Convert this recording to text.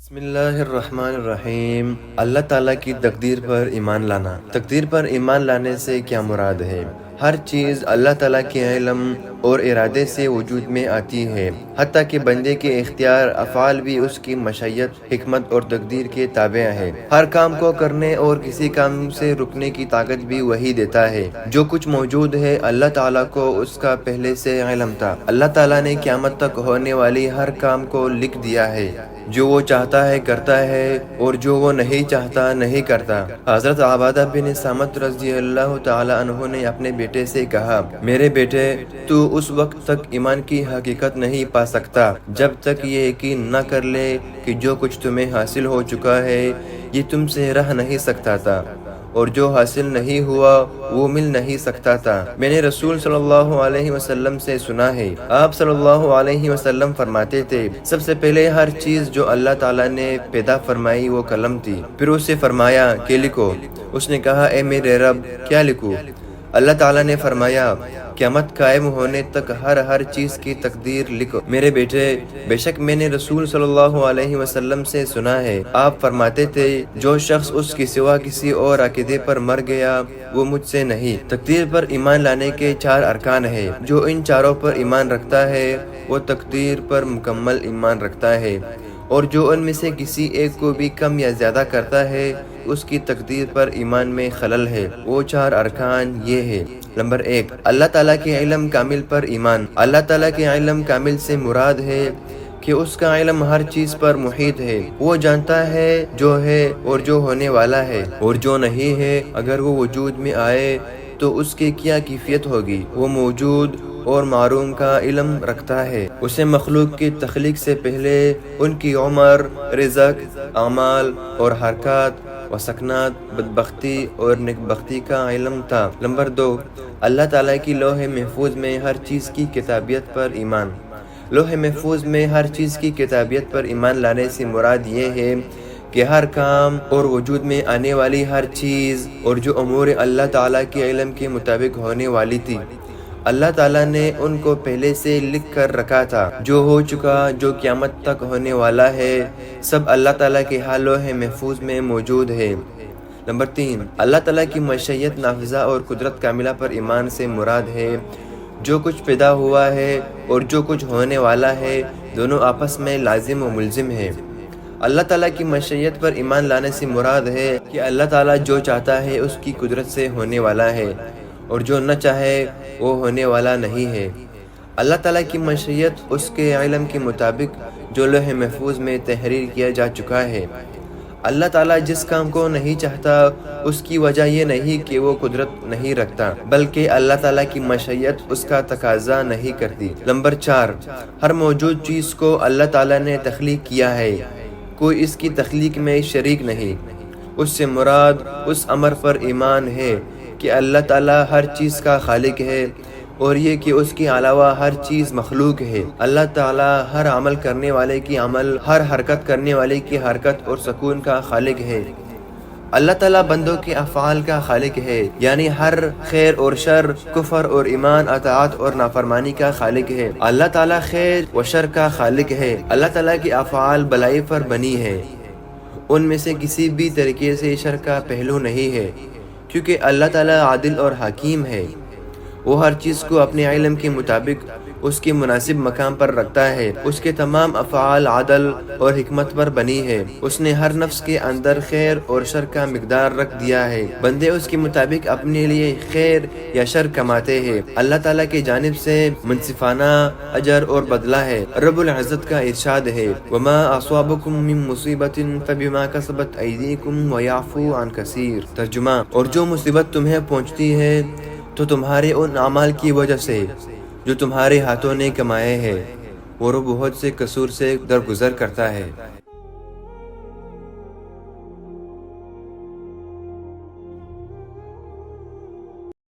بسم اللہ الرحمن الرحیم۔ اللہ تعالیٰ کی تقدیر پر ایمان لانا۔ تقدیر پر ایمان لانے سے کیا مراد ہے؟ ہر چیز اللہ تعالیٰ کے علم اور ارادے سے وجود میں آتی ہے، حتیٰ کہ بندے کے اختیار افعال بھی اس کی مشیت، حکمت اور تقدیر کے تابع ہے۔ ہر کام کو کرنے اور کسی کام سے رکنے کی طاقت بھی وہی دیتا ہے۔ جو کچھ موجود ہے اللہ تعالیٰ کو اس کا پہلے سے علم تھا۔ اللہ تعالیٰ نے قیامت تک ہونے والی ہر کام کو لکھ دیا ہے۔ جو وہ چاہتا ہے کرتا ہے اور جو وہ نہیں چاہتا نہیں کرتا۔ حضرت عبادہ بن صامت رضی اللہ تعالی عنہ نے اپنے بیٹے سے کہا، میرے بیٹے، تو اس وقت تک ایمان کی حقیقت نہیں پا سکتا جب تک یہ یقین نہ کر لے کہ جو کچھ تمہیں حاصل ہو چکا ہے یہ تم سے رہ نہیں سکتا تھا، اور جو حاصل نہیں ہوا وہ مل نہیں سکتا تھا۔ میں نے رسول صلی اللہ علیہ وسلم سے سنا ہے، آپ صلی اللہ علیہ وسلم فرماتے تھے، سب سے پہلے ہر چیز جو اللہ تعالیٰ نے پیدا فرمائی وہ قلم تھی۔ پھر اس سے فرمایا کہ لکھو۔ اس نے کہا، اے میرے رب، کیا لکھوں؟ اللہ تعالیٰ نے فرمایا، قیامت قائم ہونے تک ہر چیز کی تقدیر لکھو۔ میرے بیٹے، بے شک میں نے رسول صلی اللہ علیہ وسلم سے سنا ہے، آپ فرماتے تھے، جو شخص اس کے سوا کسی اور عقیدے پر مر گیا وہ مجھ سے نہیں۔ تقدیر پر ایمان لانے کے 4 ارکان ہیں۔ جو ان چاروں پر ایمان رکھتا ہے وہ تقدیر پر مکمل ایمان رکھتا ہے، اور جو ان میں سے کسی ایک کو بھی کم یا زیادہ کرتا ہے اس کی تقدیر پر ایمان میں خلل ہے۔ وہ 4 ارکان یہ ہے۔ نمبر 1، اللہ تعالیٰ کے علم کامل پر ایمان۔ اللہ تعالیٰ کے علم کامل سے مراد ہے کہ اس کا علم ہر چیز پر محیط ہے۔ وہ جانتا ہے جو ہے اور جو ہونے والا ہے اور جو نہیں ہے۔ اگر وہ وجود میں آئے تو اس کی کیا کیفیت ہوگی۔ وہ موجود اور معروم کا علم رکھتا ہے۔ اسے مخلوق کی تخلیق سے پہلے ان کی عمر، رزق، اعمال اور حرکات و سکنات، بدبختی اور نیکبختی کا علم تھا۔ نمبر 2، اللہ تعالیٰ کی لوح محفوظ میں ہر چیز کی کتابیت پر ایمان۔ لوح محفوظ میں ہر چیز کی کتابیت پر ایمان لانے سے مراد یہ ہے کہ ہر کام اور وجود میں آنے والی ہر چیز اور جو امور اللہ تعالیٰ کے علم کے مطابق ہونے والی تھی، اللہ تعالیٰ نے ان کو پہلے سے لکھ کر رکھا تھا۔ جو ہو چکا، جو قیامت تک ہونے والا ہے، سب اللہ تعالیٰ کے لوح محفوظ میں موجود ہے۔ نمبر 3، اللہ تعالیٰ کی مشیت نافذہ اور قدرت کاملہ پر ایمان سے مراد ہے جو کچھ پیدا ہوا ہے اور جو کچھ ہونے والا ہے دونوں آپس میں لازم و ملزم ہیں۔ اللہ تعالیٰ کی مشیت پر ایمان لانے سے مراد ہے کہ اللہ تعالیٰ جو چاہتا ہے اس کی قدرت سے ہونے والا ہے، اور جو نہ چاہے وہ ہونے والا نہیں ہے۔ اللہ تعالیٰ کی مشیت اس کے علم کے مطابق جو لوح محفوظ میں تحریر کیا جا چکا ہے۔ اللہ تعالیٰ جس کام کو نہیں چاہتا اس کی وجہ یہ نہیں کہ وہ قدرت نہیں رکھتا، بلکہ اللہ تعالیٰ کی مشیت اس کا تقاضا نہیں کرتی۔ نمبر 4، ہر موجود چیز کو اللہ تعالیٰ نے تخلیق کیا ہے، کوئی اس کی تخلیق میں شریک نہیں۔ اس سے مراد اس امر پر ایمان ہے کہ اللہ تعالیٰ ہر چیز کا خالق ہے، اور یہ کہ اس کے علاوہ ہر چیز مخلوق ہے۔ اللہ تعالیٰ ہر عمل کرنے والے کی عمل، ہر حرکت کرنے والے کی حرکت اور سکون کا خالق ہے۔ اللہ تعالیٰ بندوں کے افعال کا خالق ہے، یعنی ہر خیر اور شر، کفر اور ایمان، اطاعت اور نافرمانی کا خالق ہے۔ اللہ تعالیٰ خیر و شر کا خالق ہے۔ اللہ تعالیٰ کے افعال بلائی پر بنی ہے، ان میں سے کسی بھی طریقے سے شر کا پہلو نہیں ہے، کیونکہ اللہ تعالیٰ عادل اور حکیم ہے۔ وہ ہر چیز کو اپنے علم کے مطابق اس کے مناسب مقام پر رکھتا ہے۔ اس کے تمام افعال عدل اور حکمت پر بنی ہے۔ اس نے ہر نفس کے اندر خیر اور شر کا مقدار رکھ دیا ہے۔ بندے اس کے مطابق اپنے لیے خیر یا شر کماتے ہیں۔ اللہ تعالیٰ کی جانب سے منصفانہ اجر اور بدلہ ہے۔ رب العزت کا ارشاد ہے، وَمَا أَصَابَكُم مِّن مُّصِيبَةٍ فَبِمَا كَسَبَتْ أَيْدِيكُمْ وَيَعْفُو عَن كَثِيرٍ۔ ترجمہ، اور جو مصیبت تمہیں پہنچتی ہے تو تمہارے ان اعمال کی وجہ سے جو تمہارے ہاتھوں نے کمائے ہیں، وہ بہت سے قصور سے درگزر کرتا ہے۔